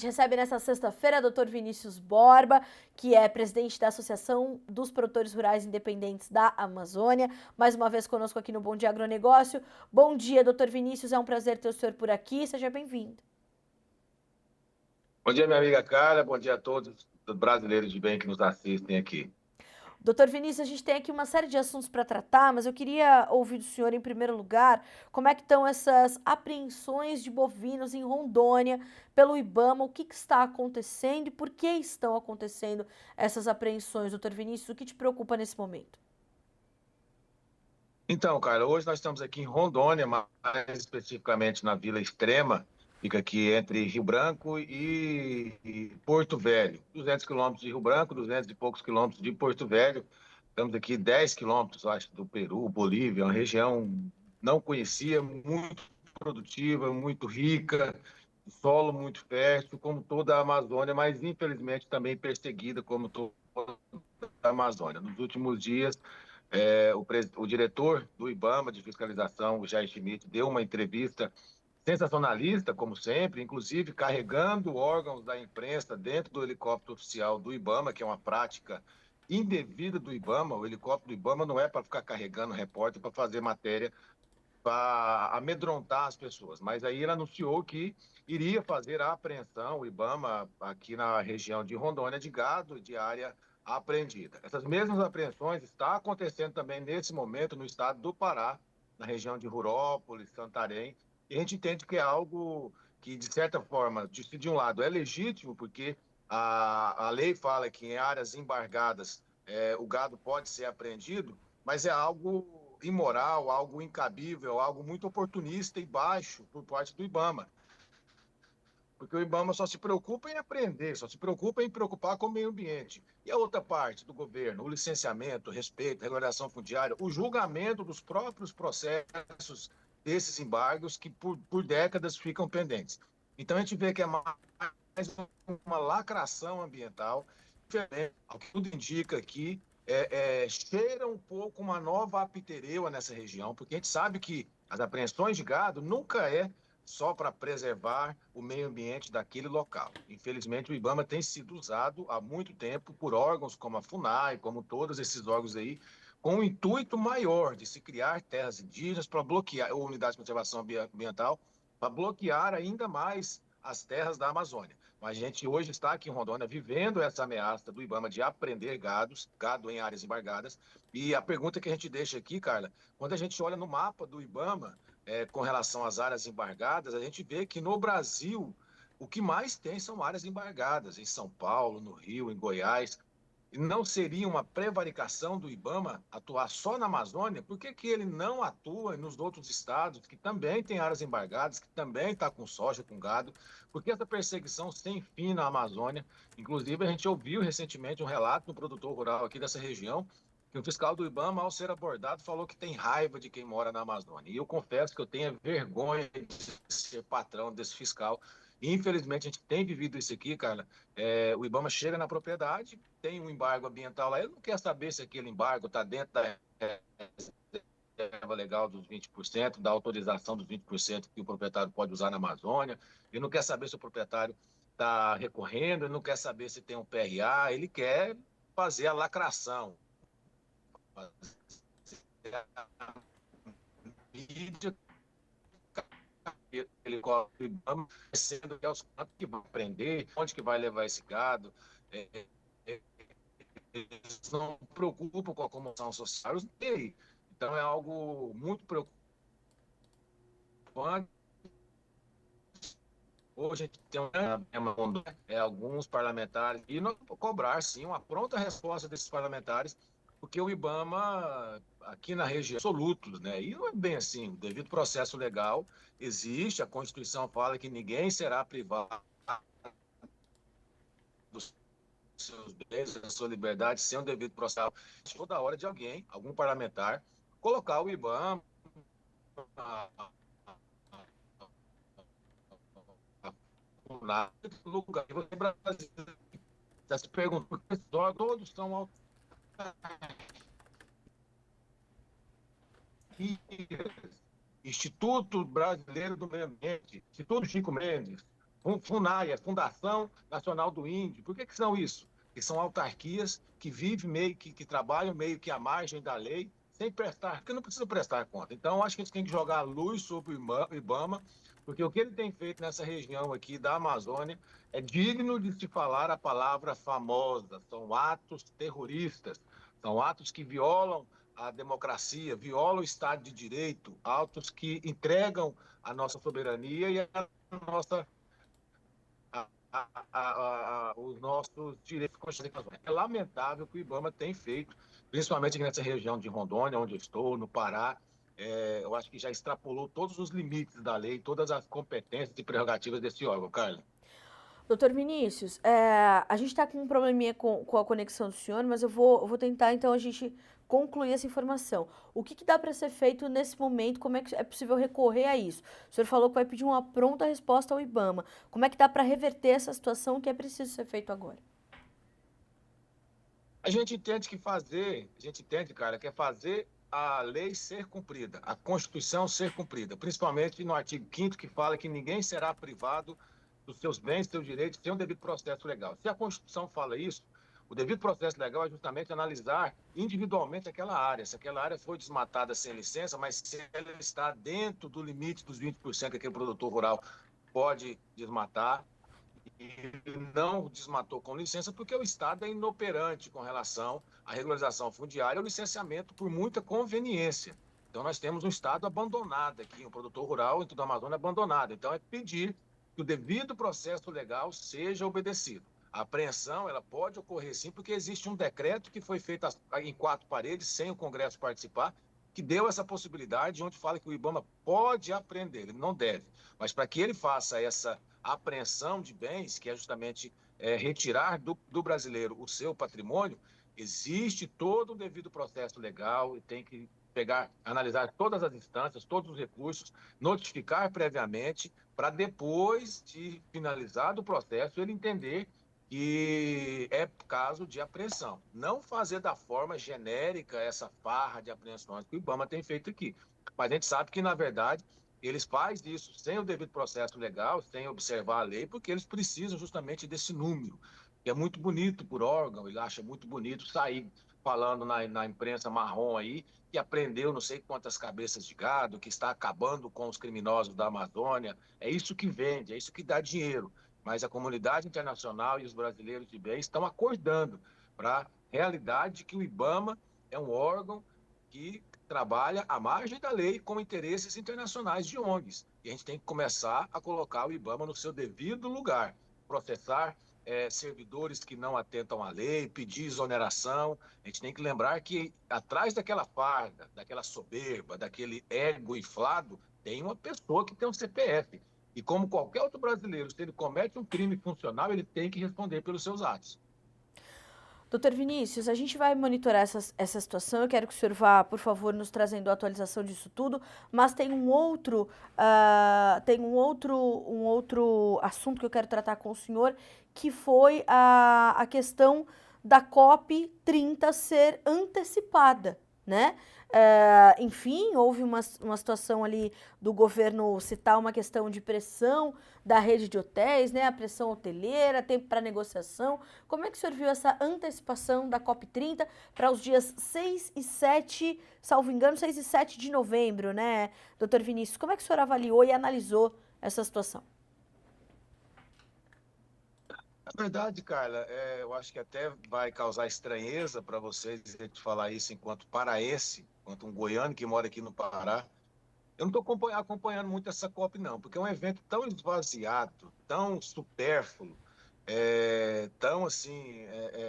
gente recebe nessa sexta-feira Dr. Vinícius Borba, que é presidente da Associação dos Produtores Rurais Independentes da Amazônia, mais uma vez conosco aqui no Bom Dia Agronegócio. Bom dia, Dr. Vinícius, é um prazer ter o senhor por aqui, seja bem-vindo. Bom dia, minha amiga Carla, bom dia a todos os brasileiros de bem que nos assistem aqui. Doutor Vinícius, a gente tem aqui uma série de assuntos para tratar, mas eu queria ouvir do senhor, em primeiro lugar, como é que estão essas apreensões de bovinos em Rondônia pelo IBAMA, o que está acontecendo e por que estão acontecendo essas apreensões, doutor Vinícius, o que te preocupa nesse momento? Então, Carla, hoje nós estamos aqui em Rondônia, mais especificamente na Vila Extrema, fica aqui entre Rio Branco e Porto Velho. 200 quilômetros de Rio Branco, 200 e poucos quilômetros de Porto Velho. Estamos aqui 10 quilômetros, acho, do Peru, Bolívia, uma região não conhecia, muito produtiva, muito rica, solo muito fértil, como toda a Amazônia, mas infelizmente também perseguida, como toda a Amazônia. Nos últimos dias, o diretor do IBAMA de fiscalização, o Jair Schmidt, deu uma entrevista sensacionalista, como sempre, inclusive carregando órgãos da imprensa dentro do helicóptero oficial do IBAMA, que é uma prática indevida do IBAMA. O helicóptero do IBAMA não é para ficar carregando repórter para fazer matéria, para amedrontar as pessoas. Mas aí ele anunciou que iria fazer a apreensão, o IBAMA, aqui na região de Rondônia, de gado de área apreendida. Essas mesmas apreensões estão acontecendo também nesse momento no estado do Pará, na região de Rurópolis, Santarém, e a gente entende que é algo que, de certa forma, de um lado é legítimo, porque a lei fala que em áreas embargadas o gado pode ser apreendido, mas é algo imoral, algo incabível, algo muito oportunista e baixo por parte do IBAMA. Porque o IBAMA só se preocupa em aprender, só se preocupa em preocupar com o meio ambiente. E a outra parte do governo, o licenciamento, o respeito, a regulação fundiária, o julgamento dos próprios processos desses embargos que por décadas ficam pendentes. Então a gente vê que é mais uma lacração ambiental, ao que tudo indica aqui, cheira um pouco uma nova apitereua nessa região, porque a gente sabe que as apreensões de gado nunca é só para preservar o meio ambiente daquele local. Infelizmente, o IBAMA tem sido usado há muito tempo por órgãos como a FUNAI, como todos esses órgãos aí, com o intuito maior de se criar terras indígenas para bloquear, ou unidades de conservação ambiental, para bloquear ainda mais as terras da Amazônia. Mas a gente hoje está aqui em Rondônia vivendo essa ameaça do IBAMA de apreender gado em áreas embargadas. E a pergunta que a gente deixa aqui, Carla, quando a gente olha no mapa do IBAMA, com relação às áreas embargadas, a gente vê que no Brasil o que mais tem são áreas embargadas, em São Paulo, no Rio, em Goiás. Não seria uma prevaricação do IBAMA atuar só na Amazônia? Por que que ele não atua nos outros estados, que também tem áreas embargadas, que também está com soja, com gado? Por que essa perseguição sem fim na Amazônia? Inclusive, a gente ouviu recentemente um relato do produtor rural aqui dessa região, que o fiscal do IBAMA, ao ser abordado, falou que tem raiva de quem mora na Amazônia. E eu confesso que eu tenho vergonha de ser patrão desse fiscal. Infelizmente, a gente tem vivido isso aqui, Carla. O IBAMA chega na propriedade, tem um embargo ambiental lá, ele não quer saber se aquele embargo está dentro da reserva legal dos 20%, da autorização dos 20% que o proprietário pode usar na Amazônia, ele não quer saber se o proprietário está recorrendo, ele não quer saber se tem um PRA, ele quer fazer a lacração, fazer a mídia, ele corre, sendo que é os quantos que vão prender, onde que vai levar esse gado, eles não se preocupam com a comoção social dele. Então é algo muito preocupante. Hoje a gente tem alguns parlamentares e não cobrar sim uma pronta resposta desses parlamentares, porque o IBAMA aqui na região é absoluto, né? E não é bem assim. O devido processo legal existe, a Constituição fala que ninguém será privado dos seus bens, da sua liberdade, sem um devido processo. Toda hora de alguém, algum parlamentar, colocar o IBAMA no lugar. E você, Brasil, está se perguntando, todos são autarquias. Instituto Brasileiro do Meio Ambiente, Instituto Chico Mendes, FUNAI, Fundação Nacional do Índio. Por que são isso? Que são autarquias que vivem meio que trabalham meio que à margem da lei, sem prestar, porque não precisa prestar conta. Então, acho que a gente tem que jogar luz sobre o IBAMA, porque o que ele tem feito nessa região aqui da Amazônia é digno de se falar a palavra famosa. São atos terroristas, são atos que violam a democracia, violam o Estado de Direito, atos que entregam a nossa soberania e a nossa os nossos direitos constitucionais. É lamentável que o IBAMA tem feito, principalmente nessa região de Rondônia, onde eu estou, no Pará. Eu acho que já extrapolou todos os limites da lei, todas as competências e prerrogativas desse órgão, Carla. Doutor Vinícius, a gente está com um probleminha com a conexão do senhor, mas eu vou tentar então a gente concluir essa informação. O que dá para ser feito nesse momento? Como é que é possível recorrer a isso? O senhor falou que vai pedir uma pronta resposta ao IBAMA. Como é que dá para reverter essa situação que é preciso ser feito agora? A gente entende, cara, que é fazer a lei ser cumprida, a Constituição ser cumprida, principalmente no artigo 5º, que fala que ninguém será privado dos seus bens, dos seus direitos, sem um devido processo legal. Se a Constituição fala isso, o devido processo legal é justamente analisar individualmente aquela área. Se aquela área foi desmatada sem licença, mas se ela está dentro do limite dos 20% que aquele produtor rural pode desmatar, e não desmatou com licença porque o Estado é inoperante com relação à regularização fundiária ou licenciamento por muita conveniência. Então, nós temos um Estado abandonado aqui, um produtor rural dentro da Amazônia abandonado. Então, é pedir que o devido processo legal seja obedecido. A apreensão, ela pode ocorrer sim, porque existe um decreto que foi feito em 4 paredes, sem o Congresso participar, que deu essa possibilidade, onde fala que o IBAMA pode apreender, ele não deve. Mas para que ele faça essa apreensão de bens, que é justamente retirar do brasileiro o seu patrimônio, existe todo o devido processo legal e tem que analisar todas as instâncias, todos os recursos, notificar previamente, para depois de finalizado o processo, ele entender que é caso de apreensão. Não fazer da forma genérica essa farra de apreensões que o IBAMA tem feito aqui. Mas a gente sabe que, na verdade, eles fazem isso sem o devido processo legal, sem observar a lei, porque eles precisam justamente desse número, que é muito bonito por órgão, ele acha muito bonito sair falando na imprensa marrom aí, que apreendeu não sei quantas cabeças de gado, que está acabando com os criminosos da Amazônia. É isso que vende, é isso que dá dinheiro. Mas a comunidade internacional e os brasileiros de bem estão acordando para a realidade que o IBAMA é um órgão que trabalha à margem da lei com interesses internacionais de ONGs. E a gente tem que começar a colocar o IBAMA no seu devido lugar, processar servidores que não atentam à lei, pedir exoneração. A gente tem que lembrar que atrás daquela farda, daquela soberba, daquele ego inflado, tem uma pessoa que tem um CPF. E como qualquer outro brasileiro, se ele comete um crime funcional, ele tem que responder pelos seus atos. Doutor Vinícius, a gente vai monitorar essa situação. Eu quero que o senhor vá, por favor, nos trazendo a atualização disso tudo. Mas tem um outro assunto que eu quero tratar com o senhor, que foi a questão da COP 30 ser antecipada, né? Enfim, houve uma situação ali do governo citar uma questão de pressão da rede de hotéis, né? A pressão hoteleira, tempo para negociação. Como é que o senhor viu essa antecipação da COP 30 para os dias 6 e 7, salvo engano, 6 e 7 de novembro, né, doutor Vinícius? Como é que o senhor avaliou e analisou essa situação? Na verdade, Carla, eu acho que até vai causar estranheza para vocês a gente falar isso enquanto paraense, enquanto um goiano que mora aqui no Pará. Eu não estou acompanhando muito essa COP, não, porque é um evento tão esvaziado, tão supérfluo, tão assim,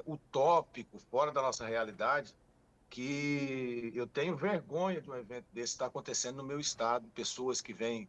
utópico, fora da nossa realidade, que eu tenho vergonha de um evento desse estar acontecendo no meu estado. Pessoas que vêm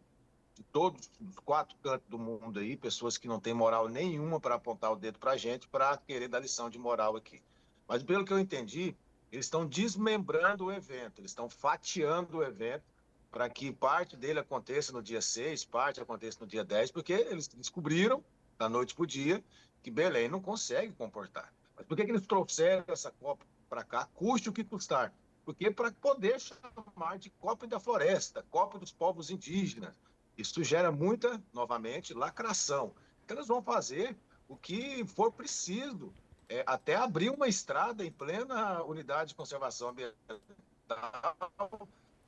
de todos os 4 cantos do mundo aí, pessoas que não têm moral nenhuma para apontar o dedo para a gente, para querer dar lição de moral aqui. Mas pelo que eu entendi, eles estão desmembrando o evento, eles estão fatiando o evento para que parte dele aconteça no dia 6, parte aconteça no dia 10, porque eles descobriram, da noite para o dia, que Belém não consegue comportar. Mas por que eles trouxeram essa Copa para cá, custe o que custar? Porque para poder chamar de Copa da Floresta, Copa dos Povos Indígenas, isso gera muita, novamente, lacração. décadas, vão fazer o que for preciso, até abrir uma estrada em plena unidade de conservação ambiental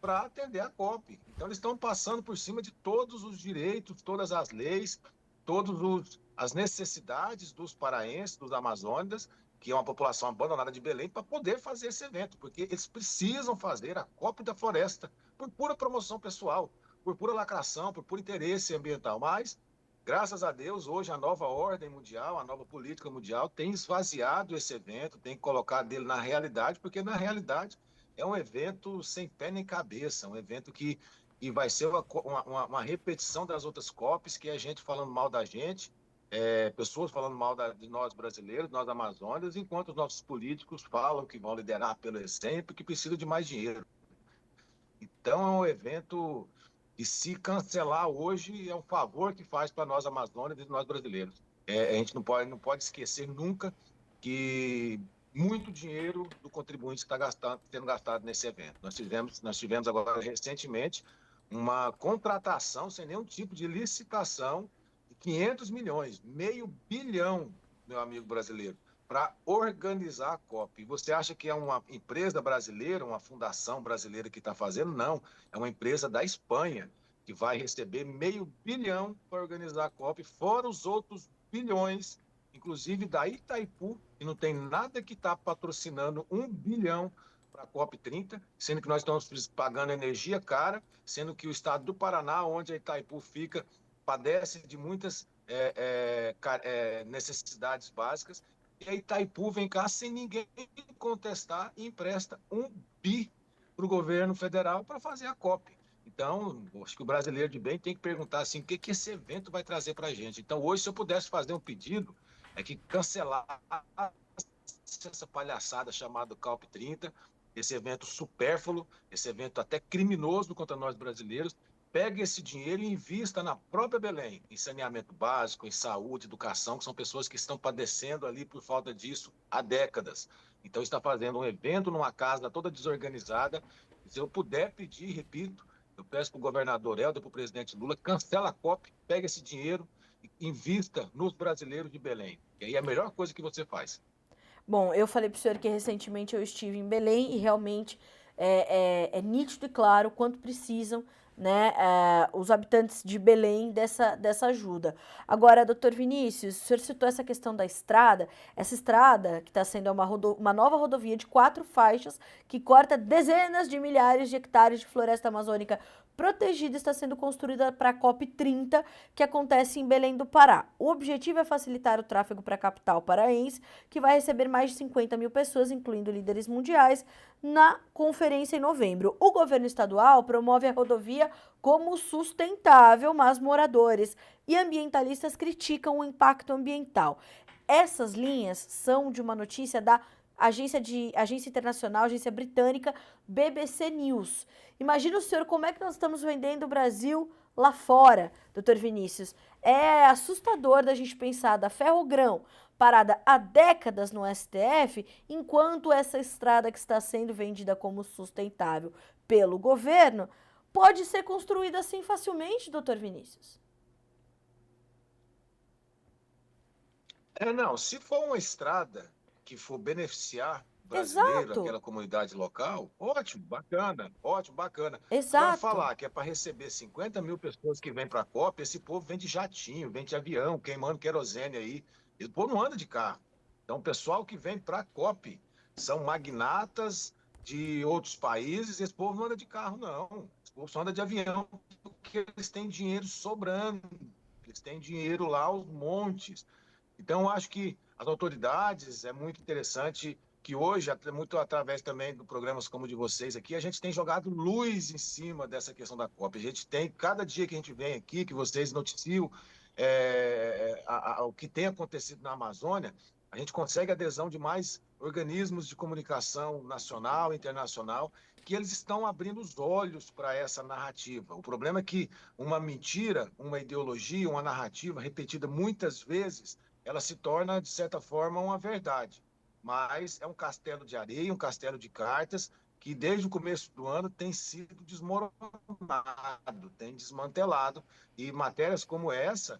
para atender a COP. Então, eles estão passando por cima de todos os direitos, todas as leis, todas as necessidades dos paraenses, dos amazônidas, que é uma população abandonada de Belém, para poder fazer esse evento, porque eles precisam fazer a COP da floresta por pura promoção pessoal, por pura lacração, por puro interesse ambiental. Mas, graças a Deus, hoje a nova ordem mundial, a nova política mundial tem esvaziado esse evento, tem colocado ele na realidade, porque na realidade é um evento sem pé nem cabeça, um evento que vai ser uma repetição das outras COPs, que é a gente falando mal da gente, pessoas falando mal de nós brasileiros, nós amazônicos, enquanto os nossos políticos falam que vão liderar pelo exemplo, que precisam de mais dinheiro. Então é um evento que, se cancelar hoje, é um favor que faz para nós amazônicos e nós brasileiros. A gente não pode esquecer nunca que muito dinheiro do contribuinte está sendo gastado nesse evento. Nós tivemos agora recentemente uma contratação sem nenhum tipo de licitação de 500 milhões, meio bilhão, meu amigo brasileiro, para organizar a COP. E você acha que é uma empresa brasileira, uma fundação brasileira que está fazendo? Não, é uma empresa da Espanha que vai receber meio bilhão para organizar a COP, fora os outros bilhões, inclusive da Itaipu, que não tem nada que está patrocinando 1 bilhão para a COP30, sendo que nós estamos pagando energia cara, sendo que o estado do Paraná, onde a Itaipu fica, padece de muitas necessidades básicas, e a Itaipu vem cá sem ninguém contestar e empresta 1 bi para o governo federal para fazer a COP. Então, acho que o brasileiro de bem tem que perguntar assim, o que esse evento vai trazer para a gente. Então, hoje, se eu pudesse fazer um pedido, é que cancelar essa palhaçada chamada COP30, esse evento supérfluo, esse evento até criminoso contra nós brasileiros, pegue esse dinheiro e invista na própria Belém, em saneamento básico, em saúde, educação, que são pessoas que estão padecendo ali por falta disso há décadas. Então, está fazendo um evento numa casa toda desorganizada. Se eu puder pedir, repito, eu peço para o governador Helder, para o presidente Lula, cancela a COP, pega esse dinheiro e invista nos brasileiros de Belém. E aí é a melhor coisa que você faz. Bom, eu falei para o senhor que recentemente eu estive em Belém e realmente é nítido e claro o quanto precisam, né, os habitantes de Belém dessa ajuda. Agora, doutor Vinícius, o senhor citou essa questão da estrada. Essa estrada, que está sendo uma nova rodovia de 4 faixas, que corta dezenas de milhares de hectares de floresta amazônica protegida, está sendo construída para a COP30, que acontece em Belém do Pará. O objetivo é facilitar o tráfego para a capital paraense, que vai receber mais de 50 mil pessoas, incluindo líderes mundiais, na conferência em novembro. O governo estadual promove a rodovia como sustentável, mas moradores e ambientalistas criticam o impacto ambiental. Essas linhas são de uma notícia da agência internacional, agência britânica BBC News. Imagina o senhor como é que nós estamos vendendo o Brasil lá fora, doutor Vinícius. É assustador da gente pensar da Ferrogrão parada há décadas no STF, enquanto essa estrada que está sendo vendida como sustentável pelo governo pode ser construída assim facilmente, doutor Vinícius. Não, se for uma estrada que for beneficiar o brasileiro, Exato, aquela comunidade local, ótimo, bacana, ótimo, bacana. Agora, exato. falar que é para receber 50 mil pessoas que vêm para a COP, esse povo vem de jatinho, vem de avião, queimando querosene aí. Esse povo não anda de carro. Então, o pessoal que vem para a COP são magnatas de outros países, esse povo não anda de carro, não. Esse povo só anda de avião, porque eles têm dinheiro sobrando, eles têm dinheiro lá aos montes. Então, eu acho que as autoridades, é muito interessante que hoje, muito através também de programas como o de vocês aqui, a gente tem jogado luz em cima dessa questão da COP. A gente tem, cada dia que a gente vem aqui, que vocês noticiam o que tem acontecido na Amazônia, a gente consegue adesão de mais organismos de comunicação nacional e internacional, que eles estão abrindo os olhos para essa narrativa. O problema é que uma mentira, uma ideologia, uma narrativa repetida muitas vezes, ela se torna, de certa forma, uma verdade. Mas é um castelo de areia, um castelo de cartas, que desde o começo do ano tem sido desmoronado, tem desmantelado. E matérias como essa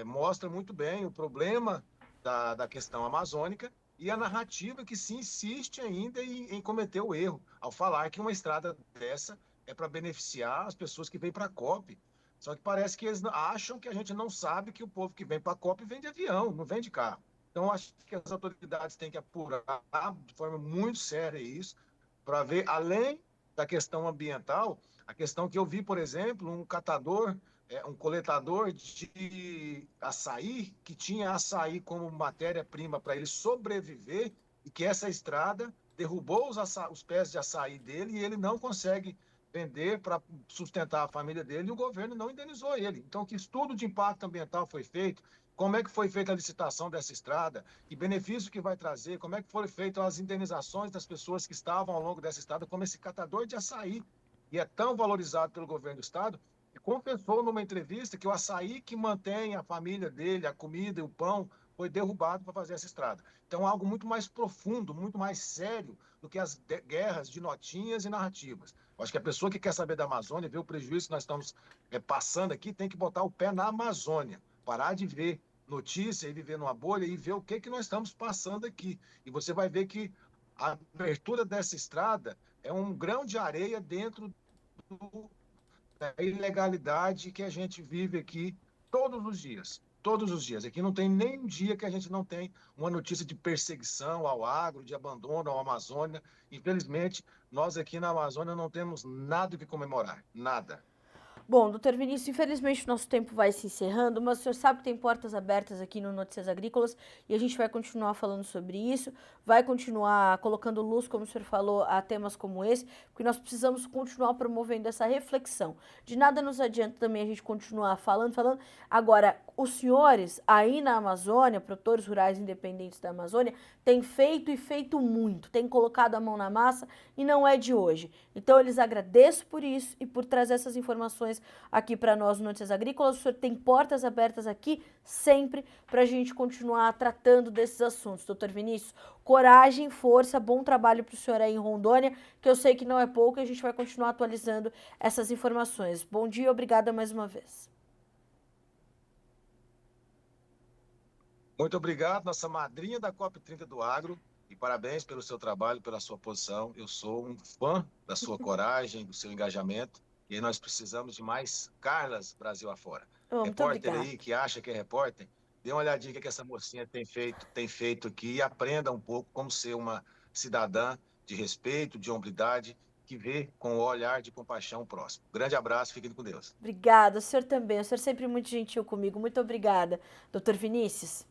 mostra muito bem o problema da questão amazônica e a narrativa que se insiste ainda em cometer o erro, ao falar que uma estrada dessa é para beneficiar as pessoas que vêm para a COP. Só que parece que eles acham que a gente não sabe que o povo que vem para a COP vem de avião, não vem de carro. Então, acho que as autoridades têm que apurar de forma muito séria isso, para ver, além da questão ambiental, a questão que eu vi, por exemplo, um coletador de açaí, que tinha açaí como matéria-prima para ele sobreviver, e que essa estrada derrubou os pés de açaí dele e ele não consegue vender para sustentar a família dele e o governo não indenizou ele. Então, que estudo de impacto ambiental foi feito? Como é que foi feita a licitação dessa estrada? Que benefício que vai trazer? Como é que foram feitas as indenizações das pessoas que estavam ao longo dessa estrada, como esse catador de açaí, e é tão valorizado pelo governo do estado, e confessou numa entrevista que o açaí que mantém a família dele, a comida e o pão, foi derrubado para fazer essa estrada. Então, é algo muito mais profundo, muito mais sério do que as guerras de notinhas e narrativas. Eu acho que a pessoa que quer saber da Amazônia, ver o prejuízo que nós estamos passando aqui, tem que botar o pé na Amazônia, parar de ver notícia e viver numa bolha e ver o que nós estamos passando aqui. E você vai ver que a abertura dessa estrada é um grão de areia dentro da ilegalidade que a gente vive aqui todos os dias. Todos os dias. Aqui não tem nem um dia que a gente não tem uma notícia de perseguição ao agro, de abandono à Amazônia. Infelizmente, nós aqui na Amazônia não temos nada que comemorar. Nada. Bom, doutor Vinícius, infelizmente o nosso tempo vai se encerrando, mas o senhor sabe que tem portas abertas aqui no Notícias Agrícolas e a gente vai continuar falando sobre isso, vai continuar colocando luz, como o senhor falou, a temas como esse, porque nós precisamos continuar promovendo essa reflexão. De nada nos adianta também a gente continuar falando. Agora, os senhores aí na Amazônia, produtores rurais independentes da Amazônia, têm feito e feito muito, têm colocado a mão na massa e não é de hoje. Então, eu lhes agradeço por isso e por trazer essas informações aqui para nós no Notícias Agrícolas. O senhor tem portas abertas aqui sempre para a gente continuar tratando desses assuntos. Doutor Vinícius, coragem, força, bom trabalho para o senhor aí em Rondônia, que eu sei que não é pouco e a gente vai continuar atualizando essas informações. Bom dia e obrigada mais uma vez. Muito obrigado, nossa madrinha da COP30 do Agro, e parabéns pelo seu trabalho, pela sua posição. Eu sou um fã da sua coragem, do seu engajamento, e aí nós precisamos de mais Carlas Brasil afora. Oh, muito Repórter obrigada. aí que acha que é repórter, dê uma olhadinha o que essa mocinha tem feito aqui e aprenda um pouco como ser uma cidadã de respeito, de hombridade, que vê com o olhar de compaixão o próximo. Grande abraço, fiquem com Deus. Obrigada, o senhor também. O senhor sempre muito gentil comigo. Muito obrigada, doutor Vinícius.